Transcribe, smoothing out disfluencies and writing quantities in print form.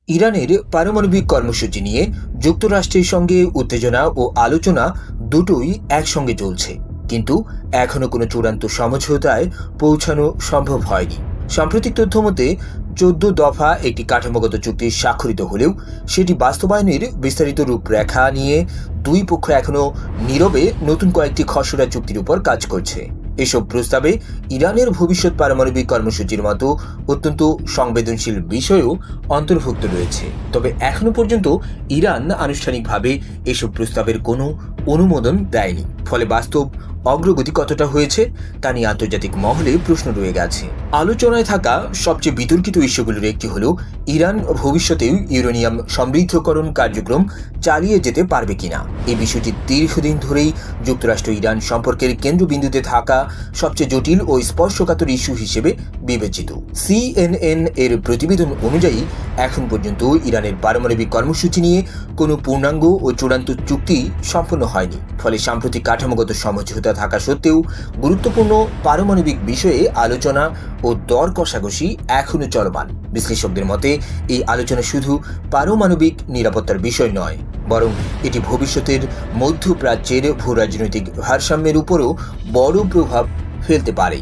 ইরানের পারমাণবিক কর্মসূচি নিয়ে যুক্তরাষ্ট্রের সঙ্গে উত্তেজনা ও আলোচনা দুটোই একসঙ্গে চলছে, কিন্তু এখনো কোনো চূড়ান্ত সমঝোতায় পৌঁছানো সম্ভব হয়নি। সাম্প্রতিক তথ্য মতে 14 দফা একটি কাঠামোগত চুক্তি স্বাক্ষরিত হলেও সেটি বাস্তবায়নের বিস্তারিত রূপরেখা নিয়ে দুই পক্ষ এখনো নীরবে নতুন কয়েকটি খসড়া চুক্তির উপর কাজ করছে। এসব প্রস্তাবে ইরানের ভবিষ্যৎ পারমাণবিক কর্মসূচির মতো অত্যন্ত সংবেদনশীল বিষয়ও অন্তর্ভুক্ত রয়েছে। তবে এখনো পর্যন্ত ইরান আনুষ্ঠানিকভাবে এসব প্রস্তাবের কোনো অনুমোদন দেয়নি। ফলে বাস্তব অগ্রগতি কতটা হয়েছে তা নিয়ে আন্তর্জাতিক মহলে প্রশ্ন রয়ে গেছে। আলোচনায় থাকা সবচেয়ে বিতর্কিত ইস্যুগুলোর একটি হলো ইরান ভবিষ্যতেও ইউরেনিয়াম সমৃদ্ধকরণ কার্যক্রম চালিয়ে যেতে পারবে কিনা। এই বিষয়টি দীর্ঘদিন ধরেই যুক্তরাষ্ট্র ইরান সম্পর্কের কেন্দ্রবিন্দুতে থাকা সবচেয়ে জটিল ও স্পর্শকাতর ইস্যু হিসেবে বিবেচিত। CNN এর প্রতিবেদন অনুযায়ী এখন পর্যন্ত ইরানের পারমাণবিক কর্মসূচি নিয়ে কোনো পূর্ণাঙ্গ ও চূড়ান্ত চুক্তি সম্পন্ন হয়নি। ফলে সাম্প্রতিক কাঠামোগত সমঝোতা থাকা সত্ত্বেও গুরুত্বপূর্ণ পারমাণবিক বিষয়ে আলোচনা ও দর কষাকষি এখনও চলমান। বিশ্লেষকদের মতে এই আলোচনা শুধু পারমাণবিক নিরাপত্তার বিষয় নয়, বরং এটি ভবিষ্যতের মধ্যপ্রাচ্যের ভূরাজনৈতিক ভারসাম্যের উপরও বড় প্রভাব ফেলতে পারে।